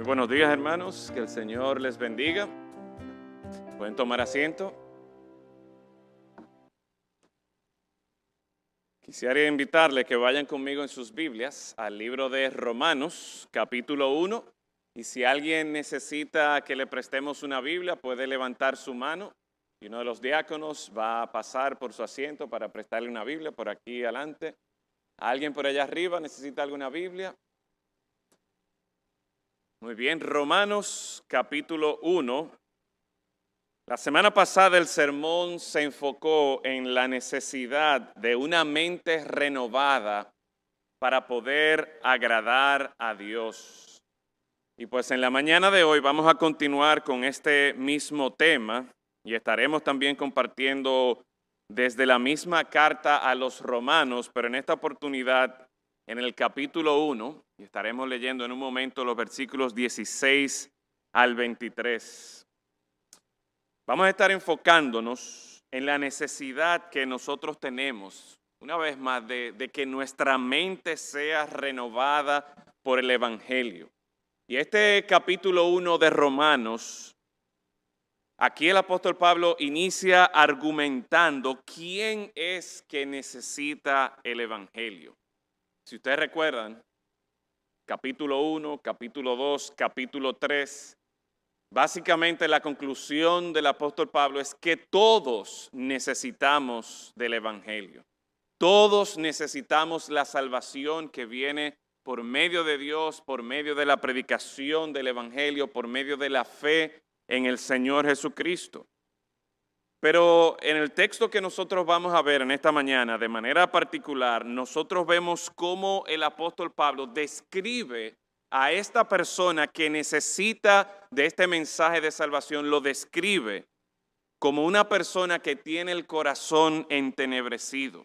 Muy buenos días, hermanos. Que el Señor les bendiga. Pueden tomar asiento. Quisiera invitarles que vayan conmigo en sus Biblias al libro de Romanos, capítulo 1. Y si alguien necesita que le prestemos una Biblia, puede levantar su mano y uno de los diáconos va a pasar por su asiento para prestarle una Biblia por aquí adelante. ¿Alguien por allá arriba necesita alguna Biblia? Muy bien, Romanos capítulo 1. La semana pasada el sermón se enfocó en la necesidad de una mente renovada para poder agradar a Dios. Y pues en la mañana de hoy vamos a continuar con este mismo tema y estaremos también compartiendo desde la misma carta a los romanos, pero en esta oportunidad en el capítulo 1, y estaremos leyendo en un momento los versículos 16 al 23. Vamos a estar enfocándonos en la necesidad que nosotros tenemos, una vez más, de que nuestra mente sea renovada por el Evangelio. Y este capítulo 1 de Romanos, aquí el apóstol Pablo inicia argumentando quién es que necesita el Evangelio. Si ustedes recuerdan, capítulo 1, capítulo 2, capítulo 3, básicamente la conclusión del apóstol Pablo es que todos necesitamos del Evangelio. Todos necesitamos la salvación que viene por medio de Dios, por medio de la predicación del Evangelio, por medio de la fe en el Señor Jesucristo. Pero en el texto que nosotros vamos a ver en esta mañana, de manera particular, nosotros vemos cómo el apóstol Pablo describe a esta persona que necesita de este mensaje de salvación, lo describe como una persona que tiene el corazón entenebrecido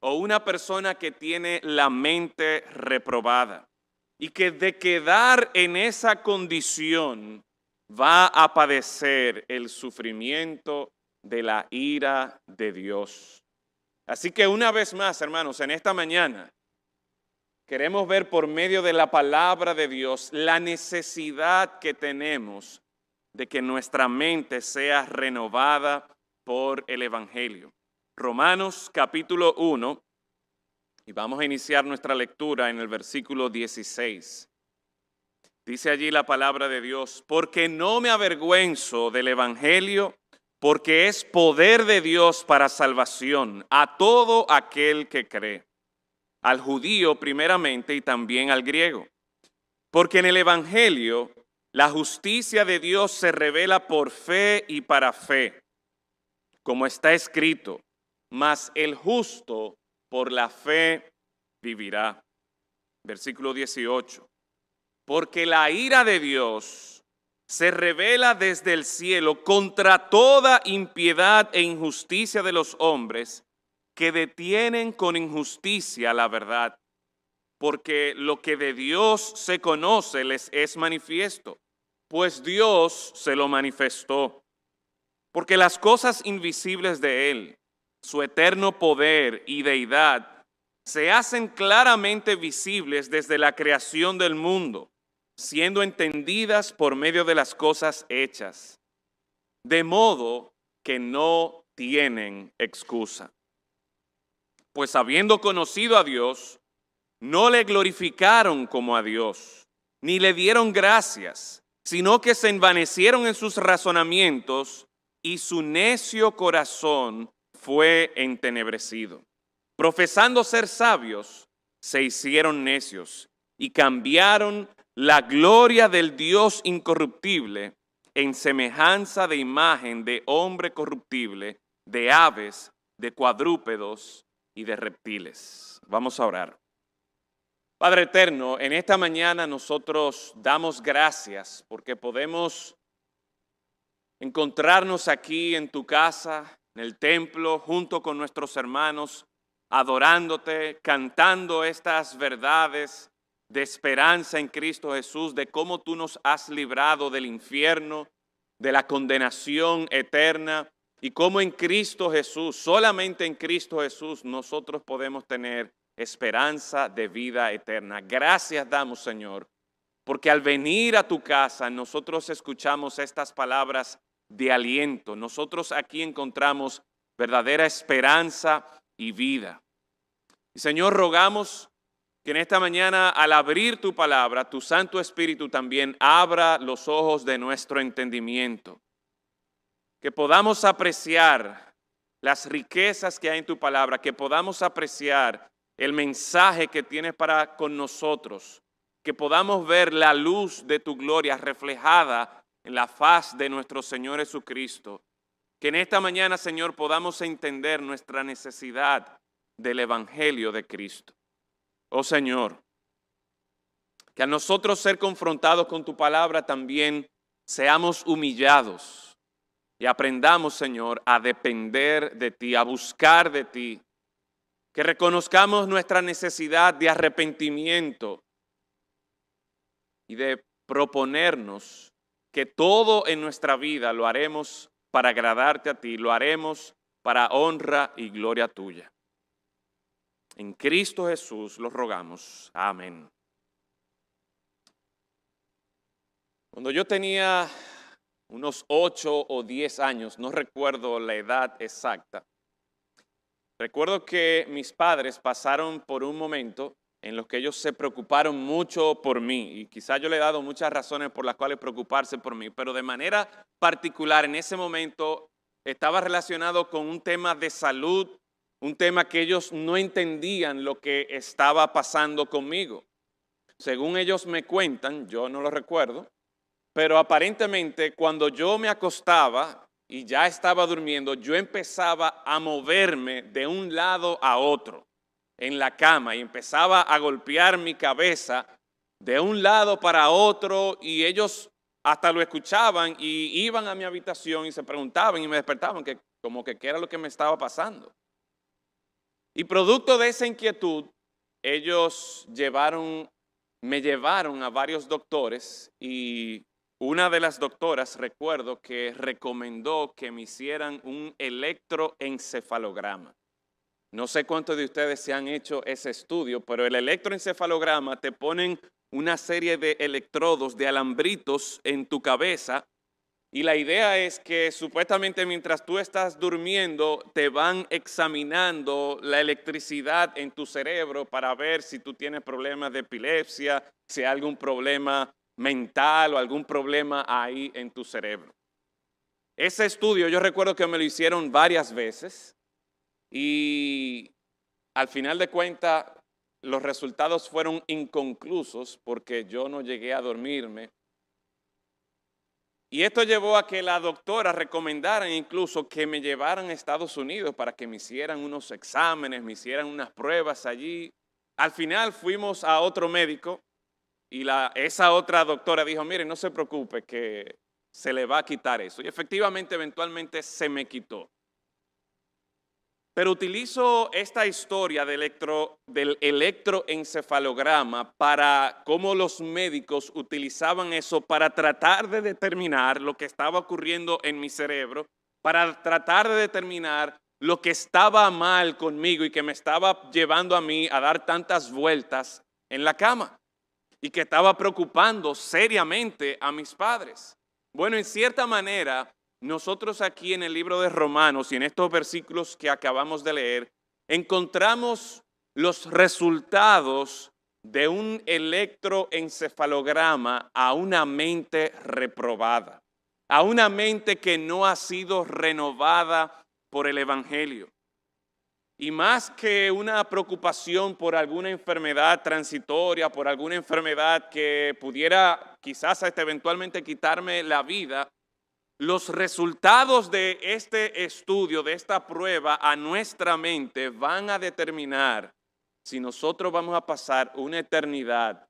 o una persona que tiene la mente reprobada y que de quedar en esa condición va a padecer el sufrimiento de la ira de Dios. Así que una vez más, hermanos, en esta mañana queremos ver por medio de la palabra de Dios la necesidad que tenemos de que nuestra mente sea renovada por el Evangelio. Romanos capítulo 1, y vamos a iniciar nuestra lectura en el versículo 16. Dice allí la palabra de Dios: porque no me avergüenzo del Evangelio, porque es poder de Dios para salvación a todo aquel que cree, al judío primeramente y también al griego. Porque en el Evangelio la justicia de Dios se revela por fe y para fe, como está escrito: mas el justo por la fe vivirá. Versículo 18. Porque la ira de Dios se revela desde el cielo contra toda impiedad e injusticia de los hombres que detienen con injusticia la verdad. Porque lo que de Dios se conoce les es manifiesto, pues Dios se lo manifestó. Porque las cosas invisibles de Él, su eterno poder y deidad, se hacen claramente visibles desde la creación del mundo, siendo entendidas por medio de las cosas hechas, de modo que no tienen excusa. Pues habiendo conocido a Dios, no le glorificaron como a Dios, ni le dieron gracias, sino que se envanecieron en sus razonamientos y su necio corazón fue entenebrecido. Profesando ser sabios, se hicieron necios y cambiaron la gloria del Dios incorruptible en semejanza de imagen de hombre corruptible, de aves, de cuadrúpedos y de reptiles. Vamos a orar. Padre eterno, en esta mañana nosotros damos gracias porque podemos encontrarnos aquí en tu casa, en el templo, junto con nuestros hermanos, adorándote, cantando estas verdades de esperanza en Cristo Jesús, de cómo tú nos has librado del infierno, de la condenación eterna, y cómo en Cristo Jesús, solamente en Cristo Jesús, nosotros podemos tener esperanza de vida eterna. Gracias damos, Señor, porque al venir a tu casa nosotros escuchamos estas palabras de aliento. Nosotros aquí encontramos verdadera esperanza y vida. Y Señor, rogamos que en esta mañana, al abrir tu palabra, tu Santo Espíritu también abra los ojos de nuestro entendimiento. Que podamos apreciar las riquezas que hay en tu palabra, que podamos apreciar el mensaje que tienes para con nosotros, que podamos ver la luz de tu gloria reflejada en la faz de nuestro Señor Jesucristo. Que en esta mañana, Señor, podamos entender nuestra necesidad del Evangelio de Cristo. Oh Señor, que a nosotros ser confrontados con tu palabra también seamos humillados y aprendamos, Señor, a depender de ti, a buscar de ti. Que reconozcamos nuestra necesidad de arrepentimiento y de proponernos que todo en nuestra vida lo haremos para agradarte a ti, lo haremos para honra y gloria tuya. En Cristo Jesús lo rogamos. Amén. Cuando yo tenía unos 8 o 10 años, no recuerdo la edad exacta, recuerdo que mis padres pasaron por un momento en los que ellos se preocuparon mucho por mí, y quizás yo le he dado muchas razones por las cuales preocuparse por mí, pero de manera particular en ese momento estaba relacionado con un tema de salud, un tema que ellos no entendían lo que estaba pasando conmigo. Según ellos me cuentan, yo no lo recuerdo, pero aparentemente cuando yo me acostaba y ya estaba durmiendo, yo empezaba a moverme de un lado a otro en la cama y empezaba a golpear mi cabeza de un lado para otro, y ellos hasta lo escuchaban y iban a mi habitación y se preguntaban y me despertaban que como que qué era lo que me estaba pasando. Y producto de esa inquietud, ellos me llevaron a varios doctores, y una de las doctoras recuerdo que recomendó que me hicieran un electroencefalograma. No sé cuántos de ustedes se han hecho ese estudio, pero el electroencefalograma te ponen una serie de electrodos, de alambritos en tu cabeza, y la idea es que supuestamente mientras tú estás durmiendo te van examinando la electricidad en tu cerebro para ver si tú tienes problemas de epilepsia, si hay algún problema mental o algún problema ahí en tu cerebro. Ese estudio yo recuerdo que me lo hicieron varias veces y al final de cuentas los resultados fueron inconclusos porque yo no llegué a dormirme. Y esto llevó a que la doctora recomendara incluso que me llevaran a Estados Unidos para que me hicieran unos exámenes, me hicieran unas pruebas allí. Al final fuimos a otro médico y esa otra doctora dijo, mire, no se preocupe que se le va a quitar eso. Y efectivamente, eventualmente se me quitó. Pero utilizo esta historia del electroencefalograma para cómo los médicos utilizaban eso para tratar de determinar lo que estaba ocurriendo en mi cerebro, para tratar de determinar lo que estaba mal conmigo y que me estaba llevando a mí a dar tantas vueltas en la cama y que estaba preocupando seriamente a mis padres. Bueno, en cierta manera, nosotros aquí en el libro de Romanos y en estos versículos que acabamos de leer, encontramos los resultados de un electroencefalograma a una mente reprobada, a una mente que no ha sido renovada por el Evangelio. Y más que una preocupación por alguna enfermedad transitoria, por alguna enfermedad que pudiera quizás hasta eventualmente quitarme la vida, los resultados de este estudio, de esta prueba a nuestra mente van a determinar si nosotros vamos a pasar una eternidad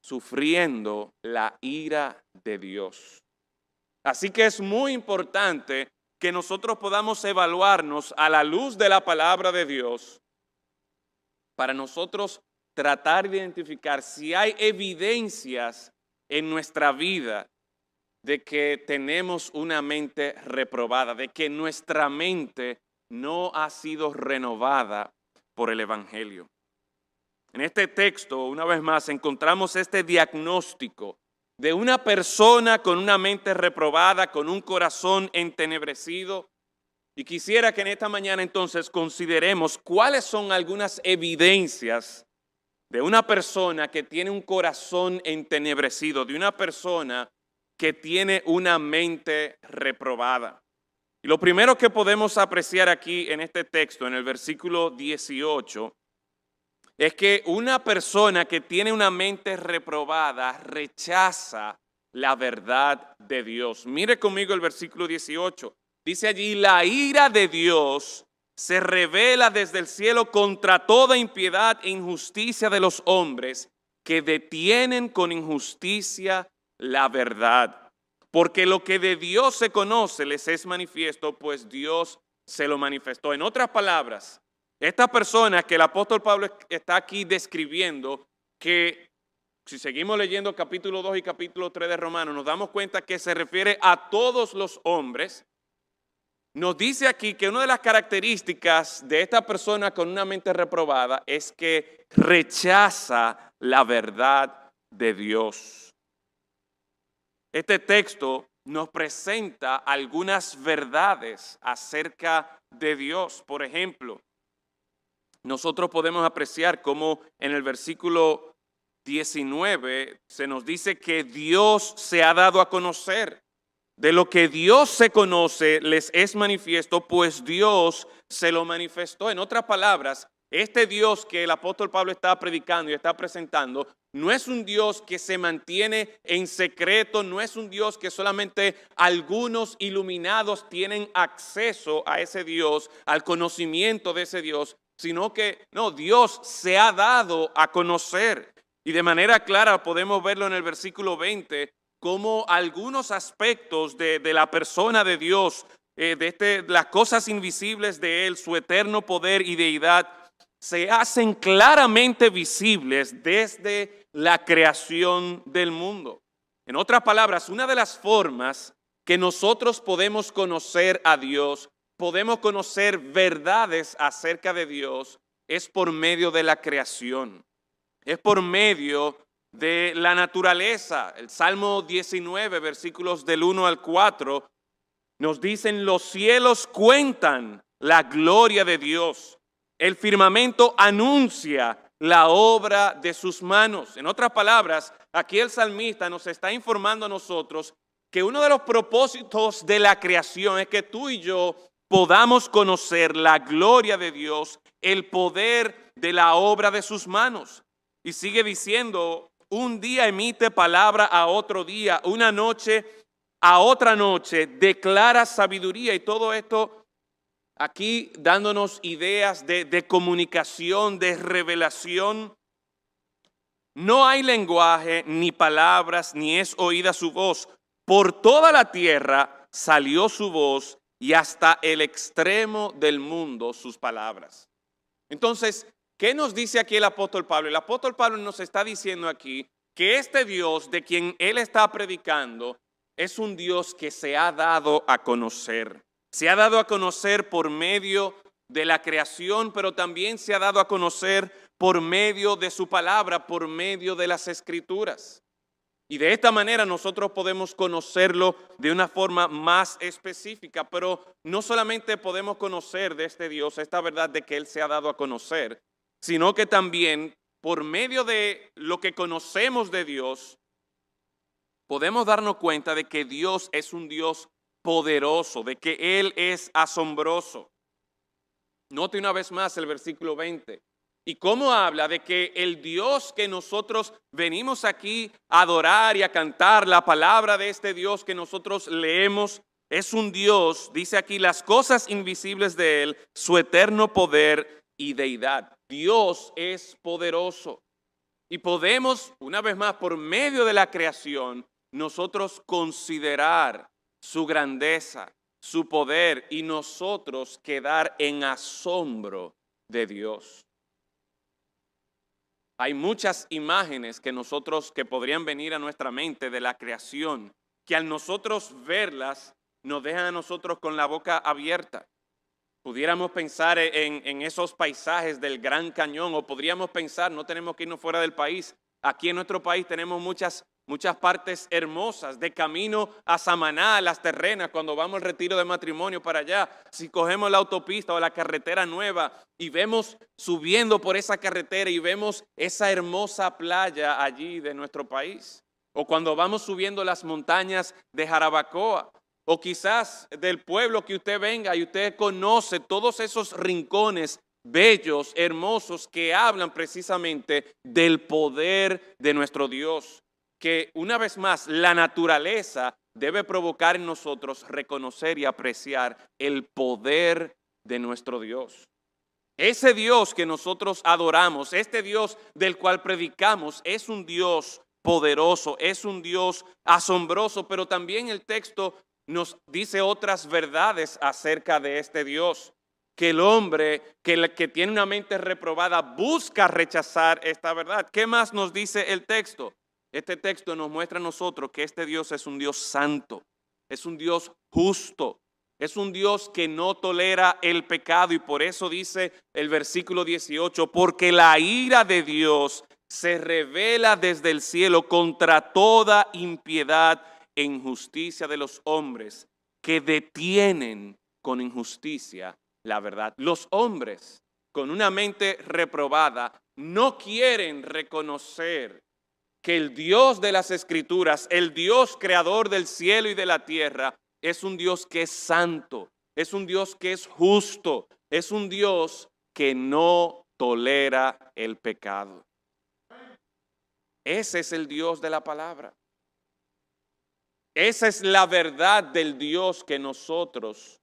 sufriendo la ira de Dios. Así que es muy importante que nosotros podamos evaluarnos a la luz de la palabra de Dios para nosotros tratar de identificar si hay evidencias en nuestra vida de que tenemos una mente reprobada, de que nuestra mente no ha sido renovada por el Evangelio. En este texto, una vez más, encontramos este diagnóstico de una persona con una mente reprobada, con un corazón entenebrecido. Y quisiera que en esta mañana entonces consideremos cuáles son algunas evidencias de una persona que tiene un corazón entenebrecido, de una persona que tiene una mente reprobada. Y lo primero que podemos apreciar aquí en este texto, en el versículo 18, es que una persona que tiene una mente reprobada rechaza la verdad de Dios. Mire conmigo el versículo 18. Dice allí, la ira de Dios se revela desde el cielo contra toda impiedad e injusticia de los hombres que detienen con injusticia la verdad. Porque lo que de Dios se conoce les es manifiesto, pues Dios se lo manifestó. En otras palabras, esta persona que el apóstol Pablo está aquí describiendo, que si seguimos leyendo capítulo 2 y capítulo 3 de Romanos, nos damos cuenta que se refiere a todos los hombres. Nos dice aquí que una de las características de esta persona con una mente reprobada es que rechaza la verdad de Dios. Este texto nos presenta algunas verdades acerca de Dios. Por ejemplo, nosotros podemos apreciar cómo en el versículo 19 se nos dice que Dios se ha dado a conocer. De lo que Dios se conoce les es manifiesto, pues Dios se lo manifestó. En otras palabras, este Dios que el apóstol Pablo está predicando y está presentando, no es un Dios que se mantiene en secreto, no es un Dios que solamente algunos iluminados tienen acceso a ese Dios, al conocimiento de ese Dios, sino que no, Dios se ha dado a conocer. Y de manera clara podemos verlo en el versículo 20, como algunos aspectos de la persona de Dios, las cosas invisibles de Él, su eterno poder y deidad, se hacen claramente visibles desde la creación del mundo. En otras palabras, una de las formas que nosotros podemos conocer a Dios, podemos conocer verdades acerca de Dios, es por medio de la creación, es por medio de la naturaleza. El Salmo 19, versículos del 1 al 4, nos dicen: los cielos cuentan la gloria de Dios, el firmamento anuncia la obra de sus manos. En otras palabras, aquí el salmista nos está informando a nosotros que uno de los propósitos de la creación es que tú y yo podamos conocer la gloria de Dios, el poder de la obra de sus manos. Y sigue diciendo: un día emite palabra a otro día, una noche a otra noche declara sabiduría. Y todo esto aquí dándonos ideas de comunicación, de revelación. No hay lenguaje, ni palabras, ni es oída su voz. Por toda la tierra salió su voz, y hasta el extremo del mundo sus palabras. Entonces, ¿qué nos dice aquí el apóstol Pablo? El apóstol Pablo nos está diciendo aquí que este Dios de quien él está predicando es un Dios que se ha dado a conocer. Se ha dado a conocer por medio de la creación, pero también se ha dado a conocer por medio de su palabra, por medio de las Escrituras. Y de esta manera nosotros podemos conocerlo de una forma más específica, pero no solamente podemos conocer de este Dios, esta verdad de que Él se ha dado a conocer, sino que también por medio de lo que conocemos de Dios, podemos darnos cuenta de que Dios es un Dios poderoso, de que Él es asombroso. Note una vez más el versículo 20. Y cómo habla de que el Dios que nosotros venimos aquí a adorar y a cantar, la palabra de este Dios que nosotros leemos, es un Dios, dice aquí, las cosas invisibles de Él, su eterno poder y deidad. Dios es poderoso. Y podemos, una vez más, por medio de la creación, nosotros considerar su grandeza, su poder, y nosotros quedar en asombro de Dios. Hay muchas imágenes que podrían venir a nuestra mente de la creación, que al nosotros verlas nos dejan a nosotros con la boca abierta. Pudiéramos pensar en esos paisajes del Gran Cañón, o podríamos pensar, no tenemos que irnos fuera del país. Aquí en nuestro país tenemos muchas partes hermosas, de camino a Samaná, a Las Terrenas, cuando vamos al retiro de matrimonio para allá. Si cogemos la autopista o la carretera nueva y vemos subiendo por esa carretera y vemos esa hermosa playa allí de nuestro país. O cuando vamos subiendo las montañas de Jarabacoa. O quizás del pueblo que usted venga y usted conoce todos esos rincones bellos, hermosos, que hablan precisamente del poder de nuestro Dios. Que una vez más la naturaleza debe provocar en nosotros reconocer y apreciar el poder de nuestro Dios. Ese Dios que nosotros adoramos, este Dios del cual predicamos, es un Dios poderoso, es un Dios asombroso, pero también el texto nos dice otras verdades acerca de este Dios, que el hombre que tiene una mente reprobada busca rechazar esta verdad. ¿Qué más nos dice el texto? Este texto nos muestra a nosotros que este Dios es un Dios santo, es un Dios justo, es un Dios que no tolera el pecado, y por eso dice el versículo 18, porque la ira de Dios se revela desde el cielo contra toda impiedad e injusticia de los hombres que detienen con injusticia la verdad. Los hombres con una mente reprobada no quieren reconocer que el Dios de las Escrituras, el Dios creador del cielo y de la tierra, es un Dios que es santo, es un Dios que es justo, es un Dios que no tolera el pecado. Ese es el Dios de la palabra. Esa es la verdad del Dios que nosotros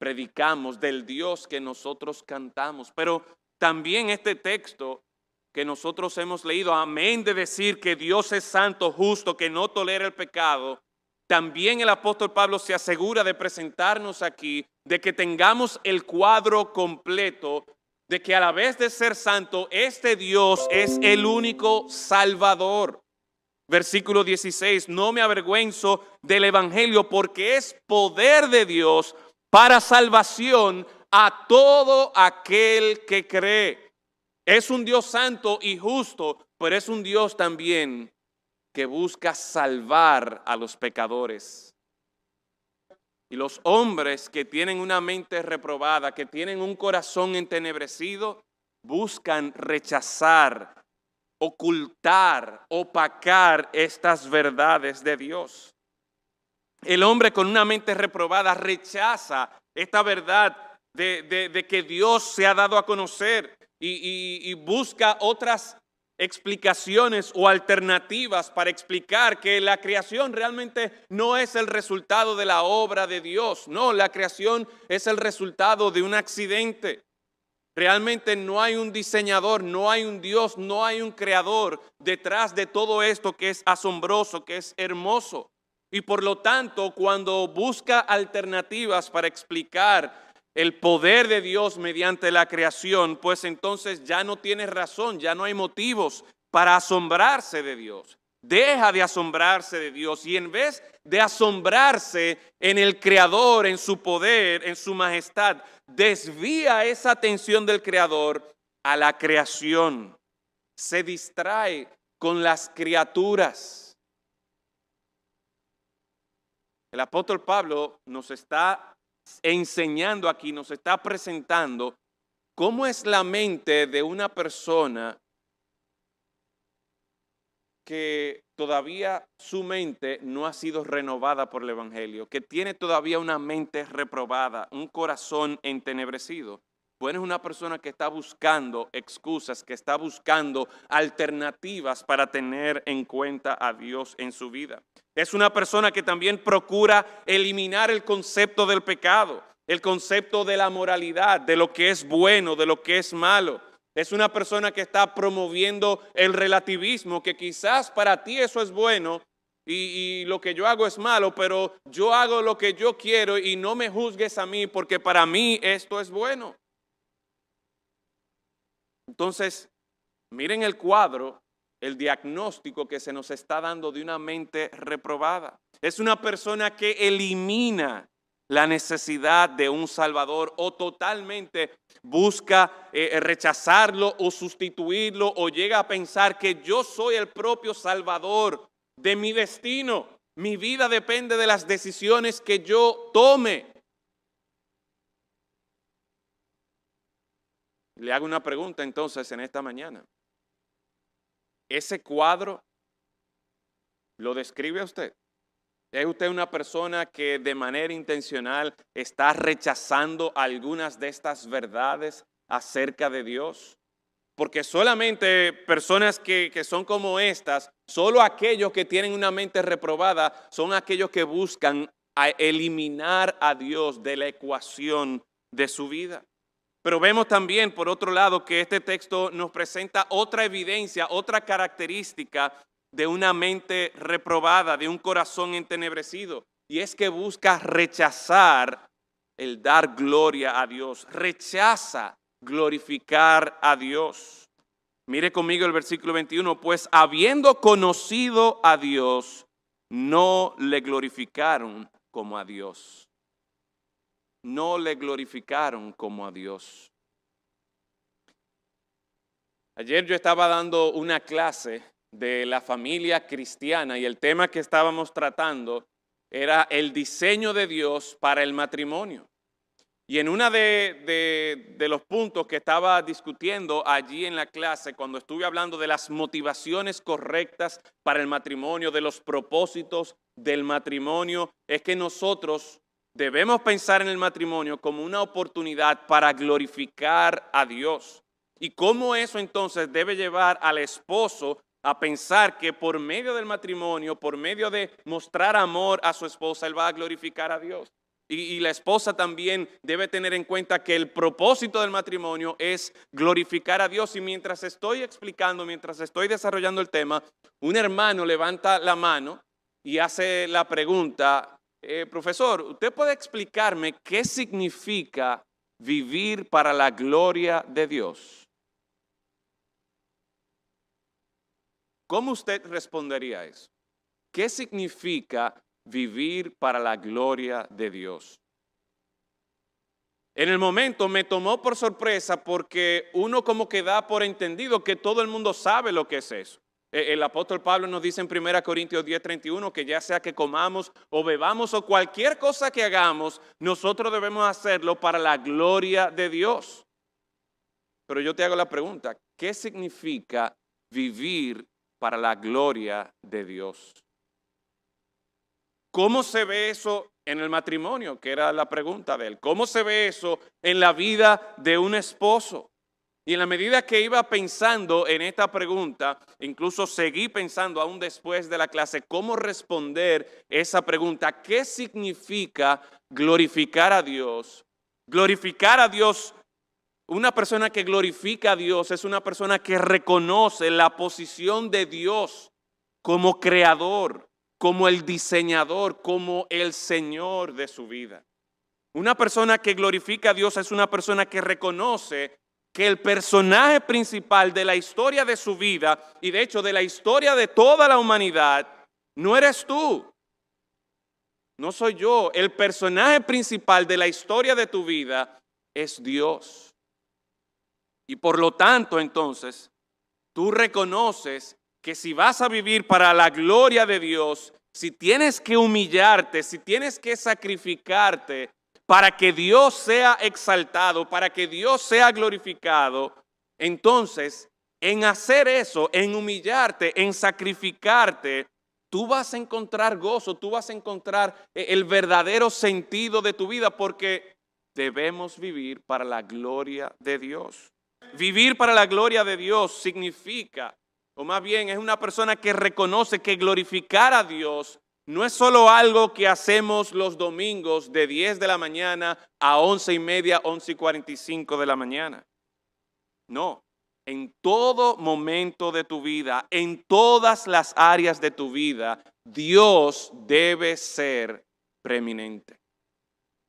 predicamos, del Dios que nosotros cantamos. Pero también este texto que nosotros hemos leído, amén de decir que Dios es santo, justo, que no tolera el pecado, también el apóstol Pablo se asegura de presentarnos aquí, de que tengamos el cuadro completo, de que a la vez de ser santo, este Dios es el único Salvador. Versículo 16, no me avergüenzo del evangelio porque es poder de Dios para salvación a todo aquel que cree. Es un Dios santo y justo, pero es un Dios también que busca salvar a los pecadores. Y los hombres que tienen una mente reprobada, que tienen un corazón entenebrecido, buscan rechazar, ocultar, opacar estas verdades de Dios. El hombre con una mente reprobada rechaza esta verdad de que Dios se ha dado a conocer y busca otras explicaciones o alternativas para explicar que la creación realmente no es el resultado de la obra de Dios. No, la creación es el resultado de un accidente. Realmente no hay un diseñador, no hay un Dios, no hay un creador detrás de todo esto que es asombroso, que es hermoso. Y por lo tanto, cuando busca alternativas para explicar el poder de Dios mediante la creación, pues entonces ya no tiene razón, ya no hay motivos para asombrarse de Dios. Deja de asombrarse de Dios y en vez de asombrarse en el Creador, en su poder, en su majestad, desvía esa atención del Creador a la creación. Se distrae con las criaturas. El apóstol Pablo nos está enseñando aquí, nos está presentando cómo es la mente de una persona que todavía su mente no ha sido renovada por el Evangelio, que tiene todavía una mente reprobada, un corazón entenebrecido. Bueno, es una persona que está buscando excusas, que está buscando alternativas para tener en cuenta a Dios en su vida. Es una persona que también procura eliminar el concepto del pecado, el concepto de la moralidad, de lo que es bueno, de lo que es malo. Es una persona que está promoviendo el relativismo, que quizás para ti eso es bueno y lo que yo hago es malo, pero yo hago lo que yo quiero y no me juzgues a mí porque para mí esto es bueno. Entonces, miren el cuadro, el diagnóstico que se nos está dando de una mente reprobada. Es una persona que elimina la necesidad de un Salvador o totalmente busca rechazarlo o sustituirlo o llega a pensar que yo soy el propio Salvador de mi destino. Mi vida depende de las decisiones que yo tome. Le hago una pregunta entonces en esta mañana. ¿Ese cuadro lo describe a usted? ¿Es usted una persona que de manera intencional está rechazando algunas de estas verdades acerca de Dios? Porque solamente personas que son como estas, solo aquellos que tienen una mente reprobada, son aquellos que buscan eliminar a Dios de la ecuación de su vida. Pero vemos también, por otro lado, que este texto nos presenta otra evidencia, otra característica de una mente reprobada, de un corazón entenebrecido. Y es que busca rechazar el dar gloria a Dios. Rechaza glorificar a Dios. Mire conmigo el versículo 21. Pues habiendo conocido a Dios, no le glorificaron como a Dios. No le glorificaron como a Dios. Ayer yo estaba dando una clase de la familia cristiana y el tema que estábamos tratando era el diseño de Dios para el matrimonio. Y en uno de los puntos que estaba discutiendo allí en la clase, cuando estuve hablando de las motivaciones correctas para el matrimonio, de los propósitos del matrimonio, es que nosotros debemos pensar en el matrimonio como una oportunidad para glorificar a Dios. Y cómo eso entonces debe llevar al esposo a pensar que por medio del matrimonio, por medio de mostrar amor a su esposa, él va a glorificar a Dios. Y la esposa también debe tener en cuenta que el propósito del matrimonio es glorificar a Dios. Y mientras estoy explicando, mientras estoy desarrollando el tema, un hermano levanta la mano y hace la pregunta, profesor, ¿usted puede explicarme qué significa vivir para la gloria de Dios? ¿Cómo usted respondería a eso? ¿Qué significa vivir para la gloria de Dios? En el momento me tomó por sorpresa porque uno como que da por entendido que todo el mundo sabe lo que es eso. El apóstol Pablo nos dice en 1 Corintios 10:31 que ya sea que comamos o bebamos o cualquier cosa que hagamos, nosotros debemos hacerlo para la gloria de Dios. Pero yo te hago la pregunta, ¿qué significa vivir para la gloria de Dios? ¿Cómo se ve eso en el matrimonio? Que era la pregunta de él. ¿Cómo se ve eso en la vida de un esposo? Y en la medida que iba pensando en esta pregunta, incluso seguí pensando aún después de la clase, cómo responder esa pregunta. ¿Qué significa glorificar a Dios? Glorificar a Dios, una persona que glorifica a Dios es una persona que reconoce la posición de Dios como creador, como el diseñador, como el Señor de su vida. Una persona que glorifica a Dios es una persona que reconoce que el personaje principal de la historia de su vida y de hecho de la historia de toda la humanidad no eres tú, no soy yo. El personaje principal de la historia de tu vida es Dios. Y por lo tanto entonces tú reconoces que si vas a vivir para la gloria de Dios, si tienes que humillarte, si tienes que sacrificarte para que Dios sea exaltado, para que Dios sea glorificado, entonces en hacer eso, en humillarte, en sacrificarte, tú vas a encontrar gozo, tú vas a encontrar el verdadero sentido de tu vida porque debemos vivir para la gloria de Dios. Vivir para la gloria de Dios significa, o más bien es una persona que reconoce que glorificar a Dios no es solo algo que hacemos los domingos de 10 de la mañana a 11:30, 11:45 de la mañana. No, en todo momento de tu vida, en todas las áreas de tu vida, Dios debe ser preeminente.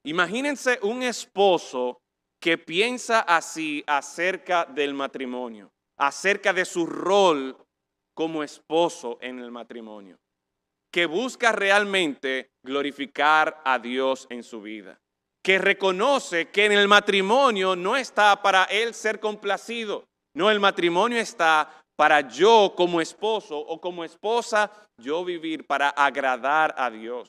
Imagínense un esposo que piensa así acerca del matrimonio, acerca de su rol como esposo en el matrimonio. que busca realmente glorificar a Dios en su vida, que reconoce que en el matrimonio no está para él ser complacido, no, el matrimonio está para yo como esposo o como esposa, yo vivir para agradar a Dios.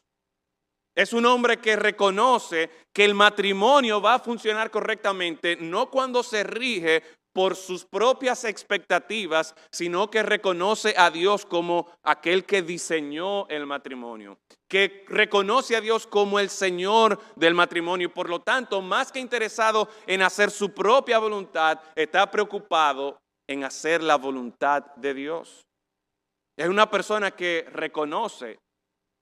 Es un hombre que reconoce que el matrimonio va a funcionar correctamente, no cuando se rige por sus propias expectativas, sino que reconoce a Dios como aquel que diseñó el matrimonio, que reconoce a Dios como el Señor del matrimonio y por lo tanto, más que interesado en hacer su propia voluntad, está preocupado en hacer la voluntad de Dios. Es una persona que reconoce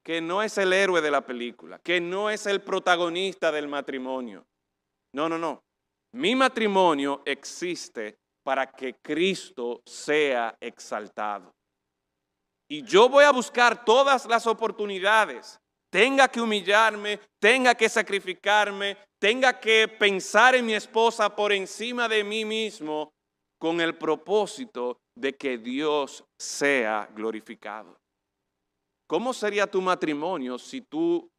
que no es el héroe de la película, que no es el protagonista del matrimonio. No. Mi matrimonio existe para que Cristo sea exaltado. Y yo voy a buscar todas las oportunidades. Tenga que humillarme, tenga que sacrificarme, tenga que pensar en mi esposa por encima de mí mismo, con el propósito de que Dios sea glorificado. ¿Cómo sería tu matrimonio si tú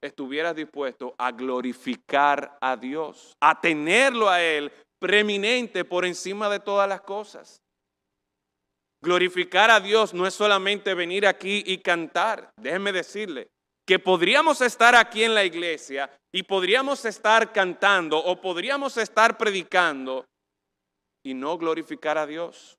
estuvieras dispuesto a glorificar a Dios, a tenerlo a Él preeminente por encima de todas las cosas? Glorificar a Dios no es solamente venir aquí y cantar. Déjenme decirle que podríamos estar aquí en la iglesia y podríamos estar cantando o podríamos estar predicando y no glorificar a Dios.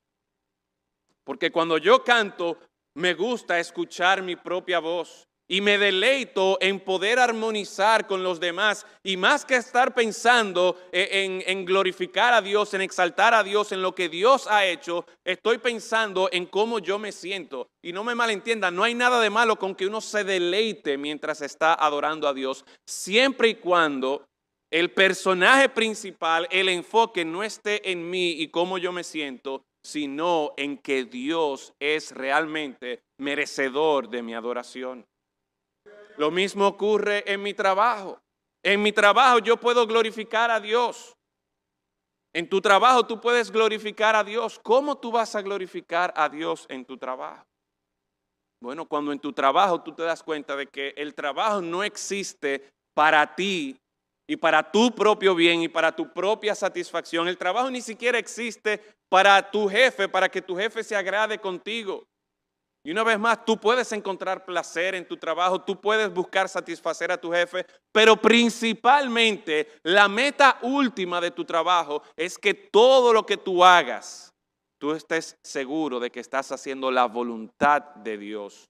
Porque cuando yo canto, me gusta escuchar mi propia voz y me deleito en poder armonizar con los demás. Y más que estar pensando en glorificar a Dios, en exaltar a Dios, en lo que Dios ha hecho, estoy pensando en cómo yo me siento. Y no me malentiendan, no hay nada de malo con que uno se deleite mientras está adorando a Dios, siempre y cuando el personaje principal, el enfoque no esté en mí y cómo yo me siento, sino en que Dios es realmente merecedor de mi adoración. Lo mismo ocurre en mi trabajo. En mi trabajo yo puedo glorificar a Dios. En tu trabajo tú puedes glorificar a Dios. ¿Cómo tú vas a glorificar a Dios en tu trabajo? Bueno, cuando en tu trabajo tú te das cuenta de que el trabajo no existe para ti y para tu propio bien y para tu propia satisfacción. El trabajo ni siquiera existe para tu jefe, para que tu jefe se agrade contigo. Y una vez más, tú puedes encontrar placer en tu trabajo, tú puedes buscar satisfacer a tu jefe, pero principalmente la meta última de tu trabajo es que todo lo que tú hagas, tú estés seguro de que estás haciendo la voluntad de Dios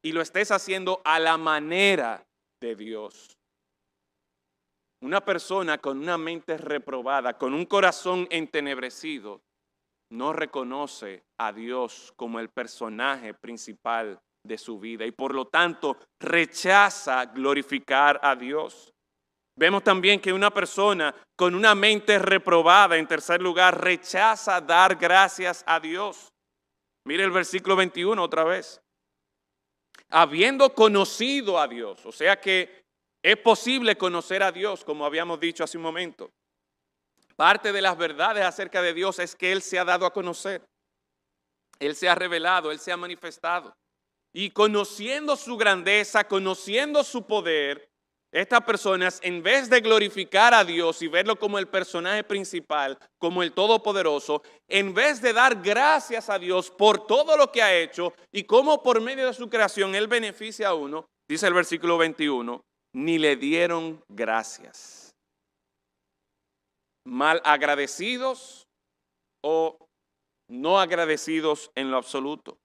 y lo estés haciendo a la manera de Dios. Una persona con una mente reprobada, con un corazón entenebrecido, no reconoce a Dios como el personaje principal de su vida y por lo tanto rechaza glorificar a Dios. Vemos también que una persona con una mente reprobada, en tercer lugar, rechaza dar gracias a Dios. Mire el versículo 21 otra vez. Habiendo conocido a Dios, o sea que es posible conocer a Dios, como habíamos dicho hace un momento. Parte de las verdades acerca de Dios es que Él se ha dado a conocer. Él se ha revelado, Él se ha manifestado. Y conociendo su grandeza, conociendo su poder, estas personas, en vez de glorificar a Dios y verlo como el personaje principal, como el Todopoderoso, en vez de dar gracias a Dios por todo lo que ha hecho y cómo por medio de su creación Él beneficia a uno, dice el versículo 21, ni le dieron gracias. Mal agradecidos o no agradecidos en lo absoluto.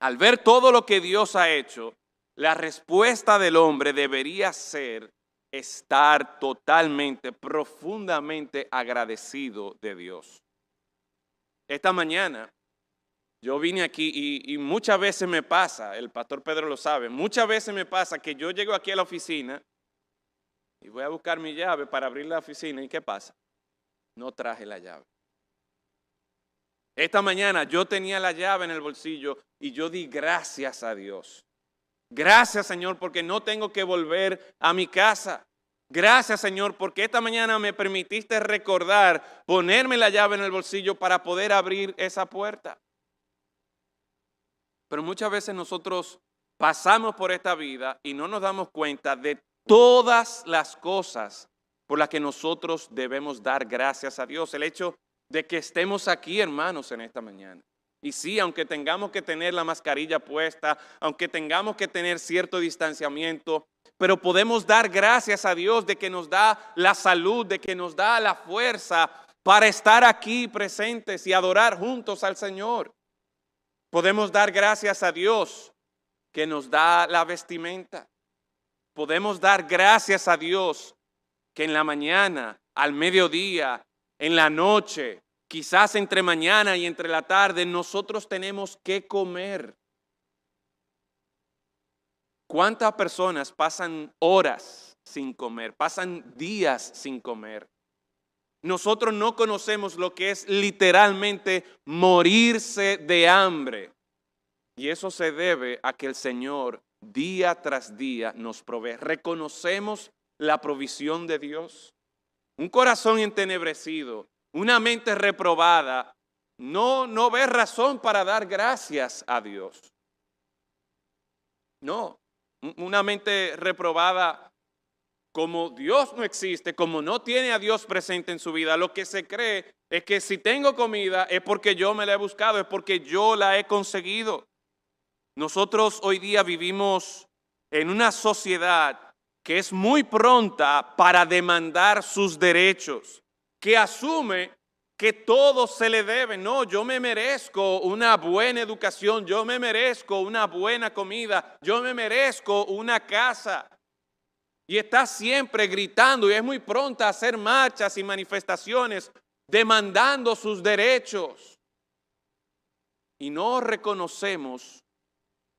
Al ver todo lo que Dios ha hecho, la respuesta del hombre debería ser estar totalmente, profundamente agradecido de Dios. Esta mañana yo vine aquí y muchas veces me pasa, el pastor Pedro lo sabe, muchas veces me pasa que yo llego aquí a la oficina y voy a buscar mi llave para abrir la oficina. ¿Y qué pasa? No traje la llave. Esta mañana yo tenía la llave en el bolsillo y yo di gracias a Dios. Gracias, Señor, porque no tengo que volver a mi casa. Gracias, Señor, porque esta mañana me permitiste recordar, ponerme la llave en el bolsillo para poder abrir esa puerta. Pero muchas veces nosotros pasamos por esta vida y no nos damos cuenta de todas las cosas por las que nosotros debemos dar gracias a Dios. El hecho de que estemos aquí, hermanos, en esta mañana. Y sí, aunque tengamos que tener la mascarilla puesta, aunque tengamos que tener cierto distanciamiento, pero podemos dar gracias a Dios de que nos da la salud, de que nos da la fuerza para estar aquí presentes y adorar juntos al Señor. Podemos dar gracias a Dios que nos da la vestimenta. Podemos dar gracias a Dios que en la mañana, al mediodía, en la noche, quizás entre mañana y entre la tarde, nosotros tenemos que comer. ¿Cuántas personas pasan horas sin comer? Pasan días sin comer. Nosotros no conocemos lo que es literalmente morirse de hambre. Y eso se debe a que el Señor día tras día nos provee. Reconocemos la provisión de Dios. Un corazón entenebrecido, una mente reprobada, no ve razón para dar gracias a Dios. No, una mente reprobada, como Dios no existe, como no tiene a Dios presente en su vida, lo que se cree es que si tengo comida es porque yo me la he buscado, es porque yo la he conseguido. Nosotros hoy día vivimos en una sociedad que es muy pronta para demandar sus derechos, que asume que todo se le debe. No, yo me merezco una buena educación, yo me merezco una buena comida, yo me merezco una casa. Y está siempre gritando y es muy pronta a hacer marchas y manifestaciones demandando sus derechos. Y no reconocemos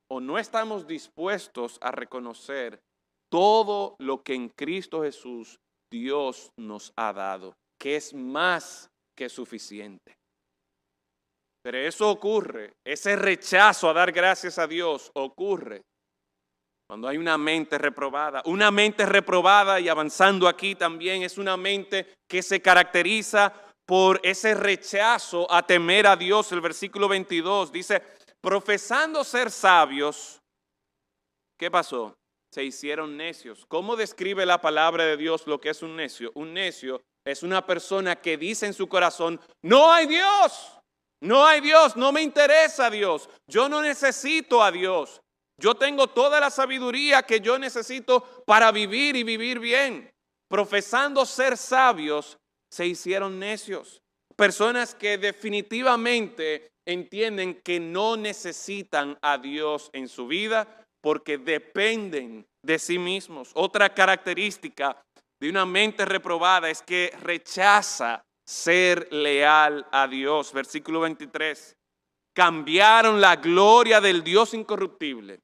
o no estamos dispuestos a reconocer todo lo que en Cristo Jesús Dios nos ha dado, que es más que suficiente. Pero eso ocurre, ese rechazo a dar gracias a Dios ocurre cuando hay una mente reprobada. Una mente reprobada, y avanzando aquí también, es una mente que se caracteriza por ese rechazo a temer a Dios. El versículo 22 dice, profesando ser sabios, ¿qué pasó? Se hicieron necios. ¿Cómo describe la palabra de Dios lo que es un necio? Un necio es una persona que dice en su corazón, no hay Dios, no hay Dios, no me interesa Dios, yo no necesito a Dios. Yo tengo toda la sabiduría que yo necesito para vivir y vivir bien. Profesando ser sabios, se hicieron necios. Personas que definitivamente entienden que no necesitan a Dios en su vida porque dependen de sí mismos. Otra característica de una mente reprobada es que rechaza ser leal a Dios. Versículo 23. Cambiaron la gloria del Dios incorruptible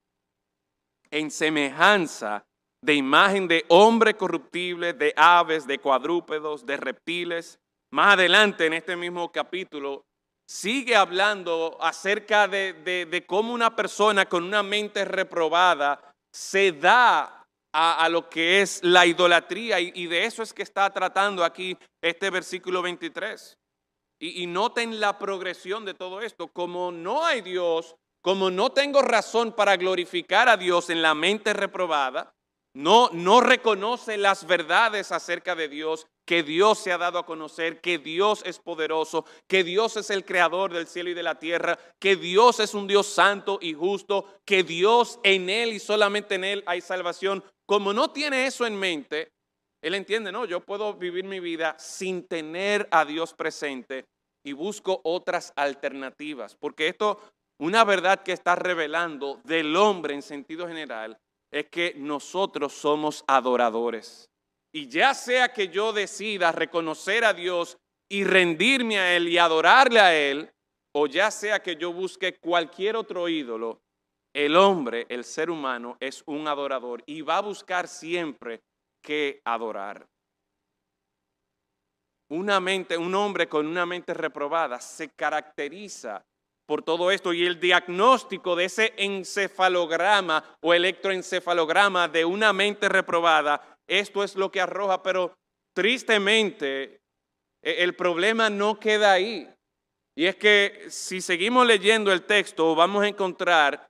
en semejanza de imagen de hombre corruptible, de aves, de cuadrúpedos, de reptiles. Más adelante en este mismo capítulo sigue hablando acerca de cómo una persona con una mente reprobada se da a lo que es la idolatría, y de eso es que está tratando aquí este versículo 23. Y noten la progresión de todo esto. Como no hay Dios, como no tengo razón para glorificar a Dios en la mente reprobada, no reconoce las verdades acerca de Dios, que Dios se ha dado a conocer, que Dios es poderoso, que Dios es el creador del cielo y de la tierra, que Dios es un Dios santo y justo, que Dios en Él y solamente en Él hay salvación. Como no tiene eso en mente, él entiende, no, yo puedo vivir mi vida sin tener a Dios presente y busco otras alternativas, porque esto, una verdad que está revelando del hombre en sentido general, es que nosotros somos adoradores. Y ya sea que yo decida reconocer a Dios y rendirme a Él y adorarle a Él, o ya sea que yo busque cualquier otro ídolo, el hombre, el ser humano, es un adorador y va a buscar siempre que adorar. Un hombre con una mente reprobada se caracteriza por todo esto, y el diagnóstico de ese encefalograma o electroencefalograma de una mente reprobada, esto es lo que arroja. Pero tristemente el problema no queda ahí. Y es que si seguimos leyendo el texto, vamos a encontrar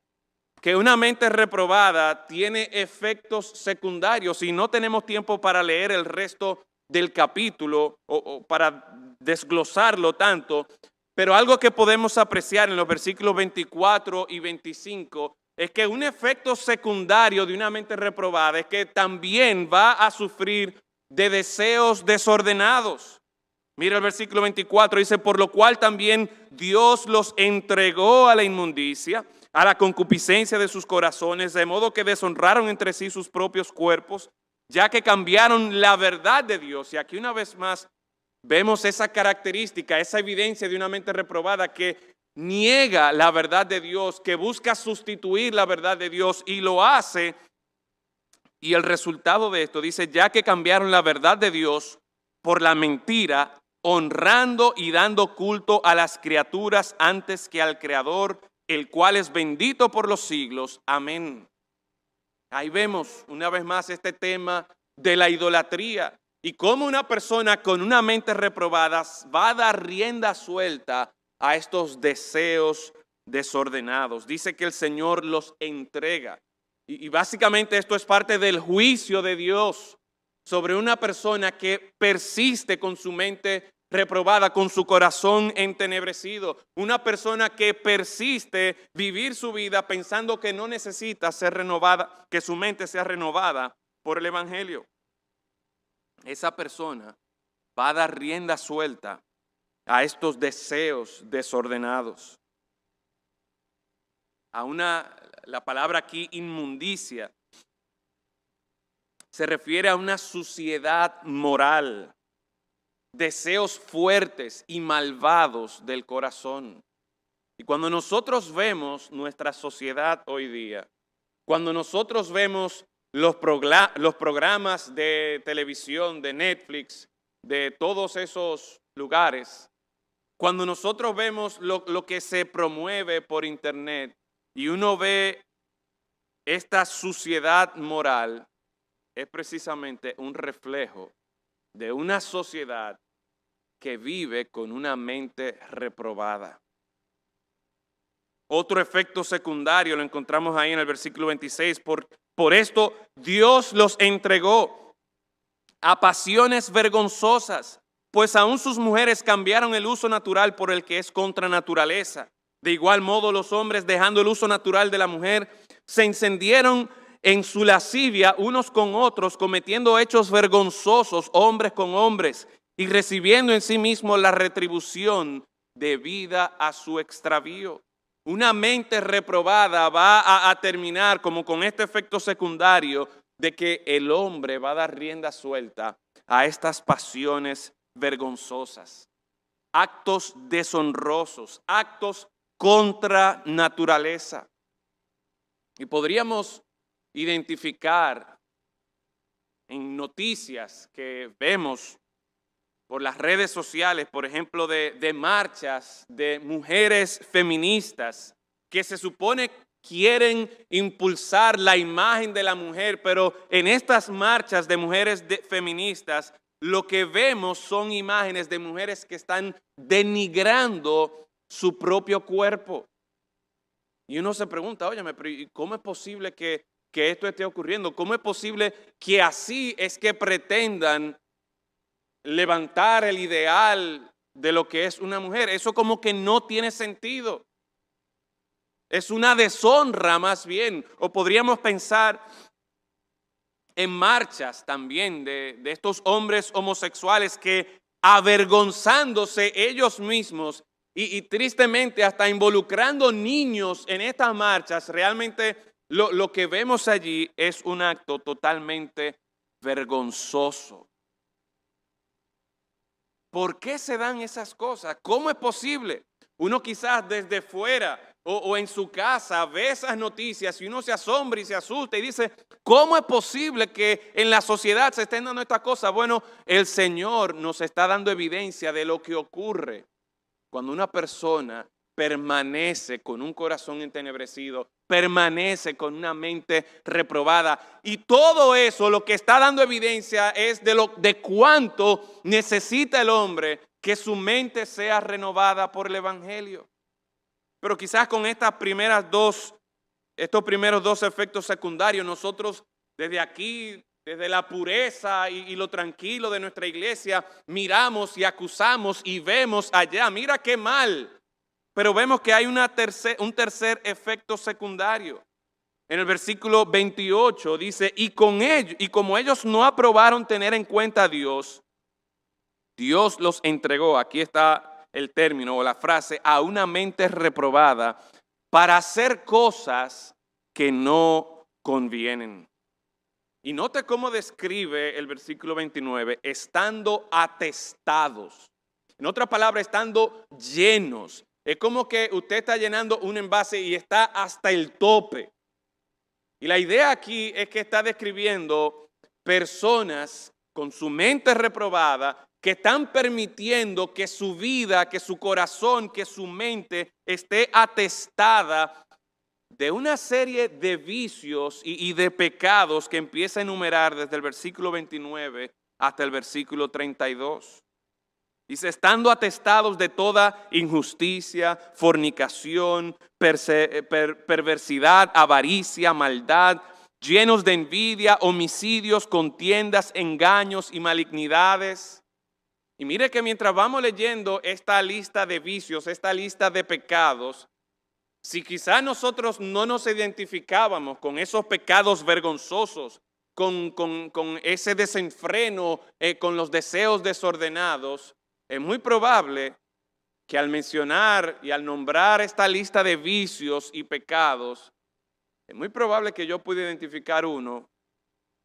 que una mente reprobada tiene efectos secundarios y no tenemos tiempo para leer el resto del capítulo o para desglosarlo tanto, pero algo que podemos apreciar en los versículos 24 y 25 es que un efecto secundario de una mente reprobada es que también va a sufrir de deseos desordenados. Mira el versículo 24, dice, por lo cual también Dios los entregó a la inmundicia, a la concupiscencia de sus corazones, de modo que deshonraron entre sí sus propios cuerpos, ya que cambiaron la verdad de Dios. Y aquí una vez más vemos esa característica, esa evidencia de una mente reprobada que niega la verdad de Dios, que busca sustituir la verdad de Dios y lo hace. Y el resultado de esto dice, ya que cambiaron la verdad de Dios por la mentira, honrando y dando culto a las criaturas antes que al Creador, el cual es bendito por los siglos. Amén. Ahí vemos una vez más este tema de la idolatría y cómo una persona con una mente reprobada va a dar rienda suelta a estos deseos desordenados. Dice que el Señor los entrega. Y básicamente esto es parte del juicio de Dios sobre una persona que persiste con su mente reprobada, con su corazón entenebrecido. Una persona que persiste vivir su vida pensando que no necesita ser renovada, que su mente sea renovada por el Evangelio. Esa persona va a dar rienda suelta a estos deseos desordenados. La palabra aquí, inmundicia, se refiere a una suciedad moral, deseos fuertes y malvados del corazón. Y cuando nosotros vemos nuestra sociedad hoy día, cuando nosotros vemos los programas de televisión, de Netflix, de todos esos lugares, cuando nosotros vemos lo que se promueve por internet y uno ve esta suciedad moral, es precisamente un reflejo de una sociedad que vive con una mente reprobada. Otro efecto secundario lo encontramos ahí en el versículo 26. Por esto Dios los entregó a pasiones vergonzosas, pues aún sus mujeres cambiaron el uso natural por el que es contra naturaleza. De igual modo los hombres, dejando el uso natural de la mujer, se encendieron en su lascivia unos con otros, cometiendo hechos vergonzosos hombres con hombres y recibiendo en sí mismos la retribución debida a su extravío. Una mente reprobada va a terminar como con este efecto secundario de que el hombre va a dar rienda suelta a estas pasiones vergonzosas, actos deshonrosos, actos contra naturaleza. Y podríamos identificar en noticias que vemos por las redes sociales, por ejemplo, de marchas de mujeres feministas que se supone quieren impulsar la imagen de la mujer, pero en estas marchas de mujeres feministas lo que vemos son imágenes de mujeres que están denigrando su propio cuerpo. Y uno se pregunta, óyeme, pero ¿cómo es posible que esto esté ocurriendo? ¿Cómo es posible que así es que pretendan levantar el ideal de lo que es una mujer? Eso como que no tiene sentido. Es una deshonra más bien. O podríamos pensar en marchas también de estos hombres homosexuales que avergonzándose ellos mismos y tristemente hasta involucrando niños en estas marchas, realmente lo que vemos allí es un acto totalmente vergonzoso. ¿Por qué se dan esas cosas? ¿Cómo es posible? Uno quizás desde fuera o en su casa ve esas noticias y uno se asombra y se asusta y dice, ¿cómo es posible que en la sociedad se estén dando estas cosas? Bueno, el Señor nos está dando evidencia de lo que ocurre cuando una persona permanece con un corazón entenebrecido, permanece con una mente reprobada. Y todo eso lo que está dando evidencia es de cuánto necesita el hombre que su mente sea renovada por el Evangelio. Pero quizás con estos primeros dos efectos secundarios, nosotros desde aquí, desde la pureza y lo tranquilo de nuestra iglesia, miramos y acusamos y vemos allá, mira qué mal. Pero vemos que hay un tercer efecto secundario. En el versículo 28 dice, y como ellos no aprobaron tener en cuenta a Dios, Dios los entregó, aquí está el término o la frase, a una mente reprobada para hacer cosas que no convienen. Y note cómo describe el versículo 29, estando atestados. En otra palabra, estando llenos. Es como que usted está llenando un envase y está hasta el tope. Y la idea aquí es que está describiendo personas con su mente reprobada que están permitiendo que su vida, que su corazón, que su mente esté atestada de una serie de vicios y de pecados que empieza a enumerar desde el versículo 29 hasta el versículo 32. Dice, estando atestados de toda injusticia, fornicación, perversidad, avaricia, maldad, llenos de envidia, homicidios, contiendas, engaños y malignidades. Y mire que mientras vamos leyendo esta lista de vicios, esta lista de pecados, si quizás nosotros no nos identificábamos con esos pecados vergonzosos, con ese desenfreno, con los deseos desordenados, es muy probable que al mencionar y al nombrar esta lista de vicios y pecados, es muy probable que yo pueda identificar uno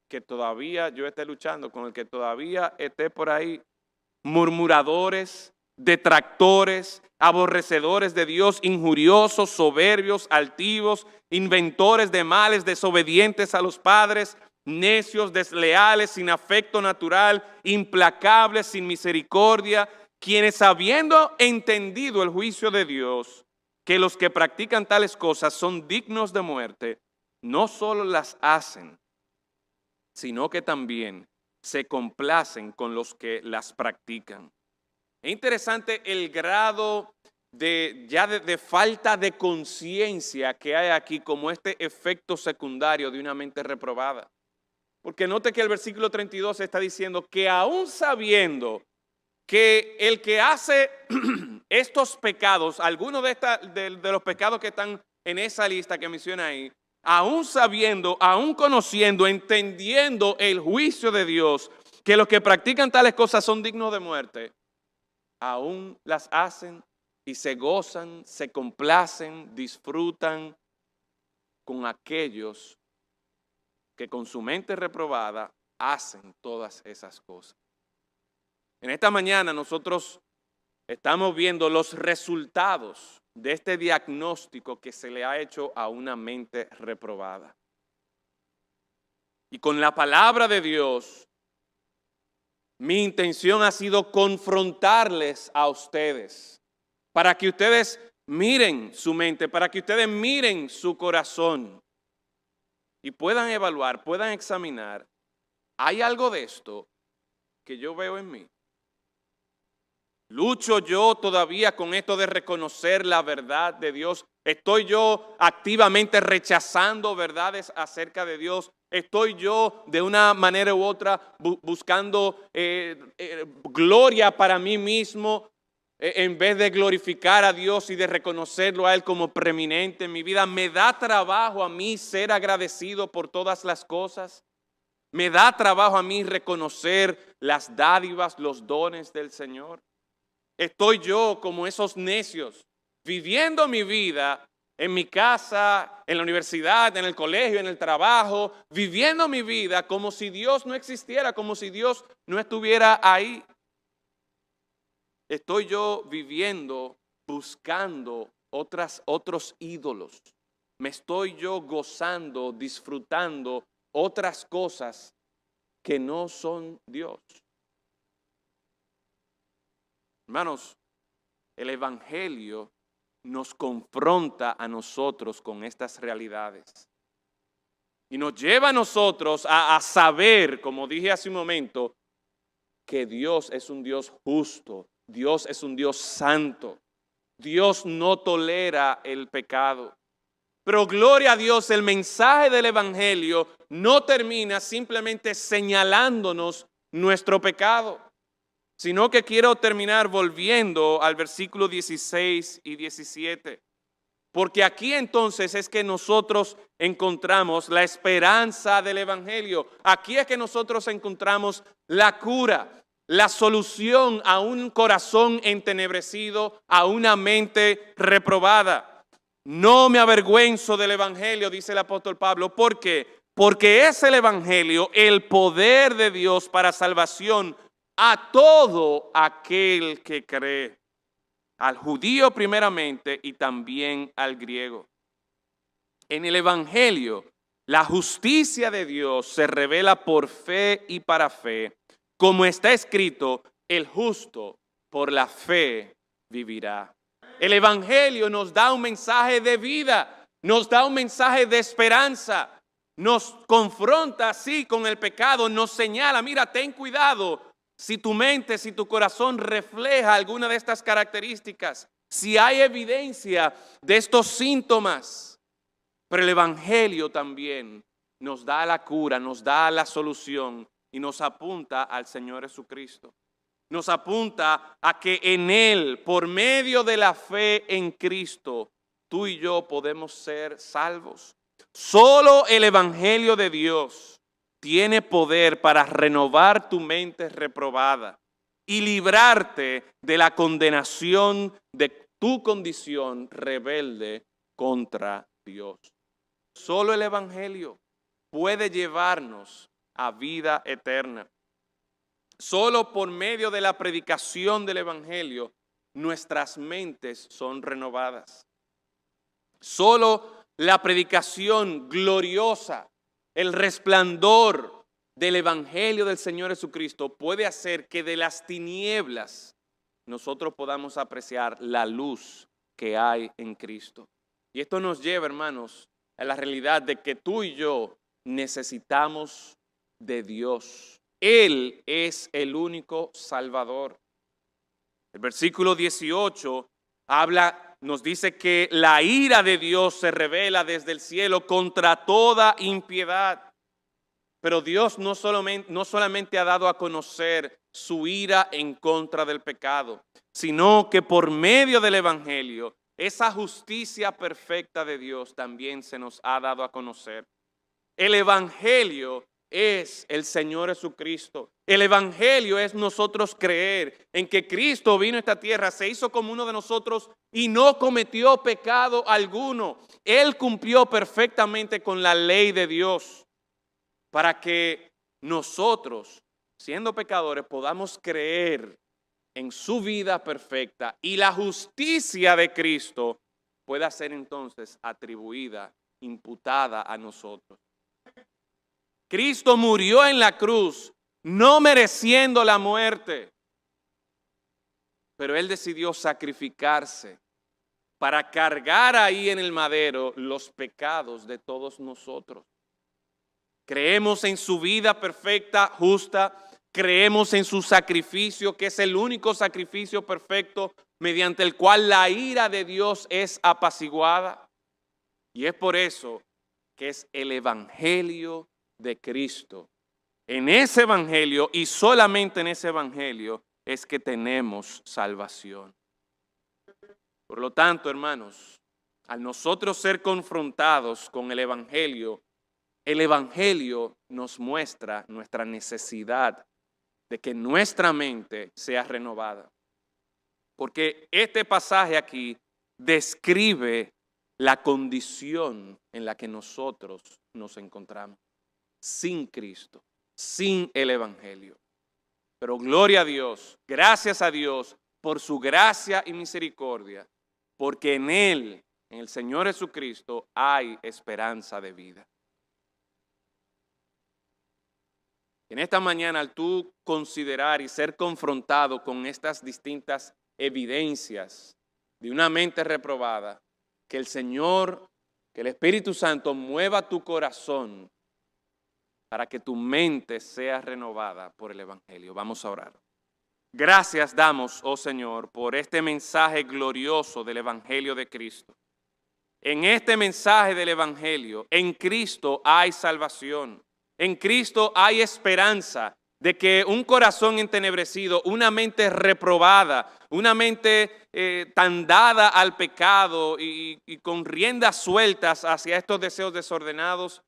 que todavía yo esté luchando, con el que todavía esté por ahí. Murmuradores, detractores, aborrecedores de Dios, injuriosos, soberbios, altivos, inventores de males, desobedientes a los padres, necios, desleales, sin afecto natural, implacables, sin misericordia, quienes habiendo entendido el juicio de Dios, que los que practican tales cosas son dignos de muerte, no solo las hacen, sino que también se complacen con los que las practican. Es interesante el grado de falta de conciencia que hay aquí como este efecto secundario de una mente reprobada. Porque note que el versículo 32 está diciendo que aún sabiendo que el que hace estos pecados, algunos de los pecados que están en esa lista que menciona ahí, aún sabiendo, aún conociendo, entendiendo el juicio de Dios, que los que practican tales cosas son dignos de muerte, aún las hacen y se gozan, se complacen, disfrutan con aquellos que con su mente reprobada hacen todas esas cosas. En esta mañana nosotros estamos viendo los resultados de este diagnóstico que se le ha hecho a una mente reprobada. Y con la palabra de Dios, mi intención ha sido confrontarles a ustedes, para que ustedes miren su mente, para que ustedes miren su corazón y puedan evaluar, puedan examinar, ¿hay algo de esto que yo veo en mí? ¿Lucho yo todavía con esto de reconocer la verdad de Dios? ¿Estoy yo activamente rechazando verdades acerca de Dios? ¿Estoy yo de una manera u otra buscando gloria para mí mismo en vez de glorificar a Dios y de reconocerlo a Él como preeminente en mi vida? ¿Me da trabajo a mí ser agradecido por todas las cosas? ¿Me da trabajo a mí reconocer las dádivas, los dones del Señor? ¿Estoy yo como esos necios viviendo mi vida en mi casa, en la universidad, en el colegio, en el trabajo, viviendo mi vida como si Dios no existiera, como si Dios no estuviera ahí? ¿Estoy yo viviendo, buscando otros ídolos? ¿Me estoy yo gozando, disfrutando otras cosas que no son Dios? Hermanos, el Evangelio nos confronta a nosotros con estas realidades y nos lleva a nosotros a saber, como dije hace un momento, que Dios es un Dios justo, Dios es un Dios santo. Dios no tolera el pecado. Pero gloria a Dios, el mensaje del Evangelio no termina simplemente señalándonos nuestro pecado, sino que quiero terminar volviendo al versículo 16 y 17. Porque aquí entonces es que nosotros encontramos la esperanza del Evangelio. Aquí es que nosotros encontramos la cura, la solución a un corazón entenebrecido, a una mente reprobada. No me avergüenzo del Evangelio, dice el apóstol Pablo. ¿Por qué? Porque es el Evangelio el poder de Dios para salvación a todo aquel que cree. Al judío primeramente y también al griego. En el Evangelio, la justicia de Dios se revela por fe y para fe. Como está escrito, el justo por la fe vivirá. El Evangelio nos da un mensaje de vida, nos da un mensaje de esperanza, nos confronta así con el pecado, nos señala, mira, ten cuidado. Si tu mente, si tu corazón refleja alguna de estas características, si hay evidencia de estos síntomas, pero el Evangelio también nos da la cura, nos da la solución y nos apunta al Señor Jesucristo. Nos apunta a que en Él, por medio de la fe en Cristo, tú y yo podemos ser salvos. Solo el Evangelio de Dios tiene poder para renovar tu mente reprobada y librarte de la condenación de tu condición rebelde contra Dios. Solo el Evangelio puede llevarnos a vida eterna. Solo por medio de la predicación del Evangelio nuestras mentes son renovadas. Solo la predicación gloriosa, el resplandor del Evangelio del Señor Jesucristo puede hacer que de las tinieblas nosotros podamos apreciar la luz que hay en Cristo. Y esto nos lleva, hermanos, a la realidad de que tú y yo necesitamos de Dios. Él es el único Salvador. El versículo 18 nos dice que la ira de Dios se revela desde el cielo contra toda impiedad. Pero Dios no solamente ha dado a conocer su ira en contra del pecado, sino que por medio del Evangelio, esa justicia perfecta de Dios también se nos ha dado a conocer. El Evangelio es el Señor Jesucristo. El Evangelio es nosotros creer en que Cristo vino a esta tierra, se hizo como uno de nosotros y no cometió pecado alguno. Él cumplió perfectamente con la ley de Dios para que nosotros, siendo pecadores, podamos creer en su vida perfecta y la justicia de Cristo pueda ser entonces atribuida, imputada a nosotros. Cristo murió en la cruz, no mereciendo la muerte, pero Él decidió sacrificarse para cargar ahí en el madero los pecados de todos nosotros. Creemos en su vida perfecta, justa, creemos en su sacrificio, que es el único sacrificio perfecto mediante el cual la ira de Dios es apaciguada. Y es por eso que es el Evangelio de Cristo. En ese Evangelio y solamente en ese Evangelio es que tenemos salvación. Por lo tanto, hermanos, al nosotros ser confrontados con el Evangelio nos muestra nuestra necesidad de que nuestra mente sea renovada. Porque este pasaje aquí describe la condición en la que nosotros nos encontramos. Sin Cristo, sin el Evangelio. Pero gloria a Dios, gracias a Dios por su gracia y misericordia, porque en Él, en el Señor Jesucristo, hay esperanza de vida. En esta mañana, al tú considerar y ser confrontado con estas distintas evidencias de una mente reprobada, que el Señor, que el Espíritu Santo mueva tu corazón para que tu mente sea renovada por el Evangelio. Vamos a orar. Gracias damos, oh Señor, por este mensaje glorioso del Evangelio de Cristo. En este mensaje del Evangelio, en Cristo hay salvación. En Cristo hay esperanza de que un corazón entenebrecido, una mente reprobada, una mente tan dada al pecado y con riendas sueltas hacia estos deseos desordenados,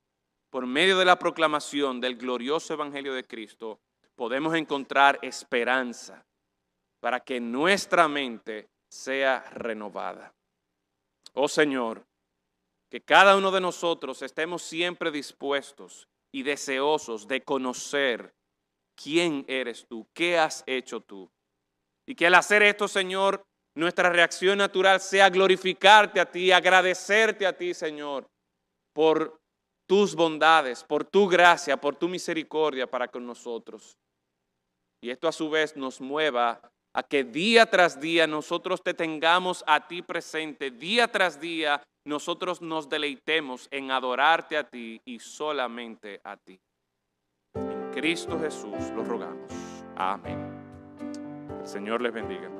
por medio de la proclamación del glorioso Evangelio de Cristo, podemos encontrar esperanza para que nuestra mente sea renovada. Oh Señor, que cada uno de nosotros estemos siempre dispuestos y deseosos de conocer quién eres tú, qué has hecho tú. Y que al hacer esto, Señor, nuestra reacción natural sea glorificarte a ti, agradecerte a ti, Señor, por tus bondades, por tu gracia, por tu misericordia para con nosotros. Y esto a su vez nos mueva a que día tras día nosotros te tengamos a ti presente, día tras día nosotros nos deleitemos en adorarte a ti y solamente a ti. En Cristo Jesús lo rogamos. Amén. El Señor les bendiga.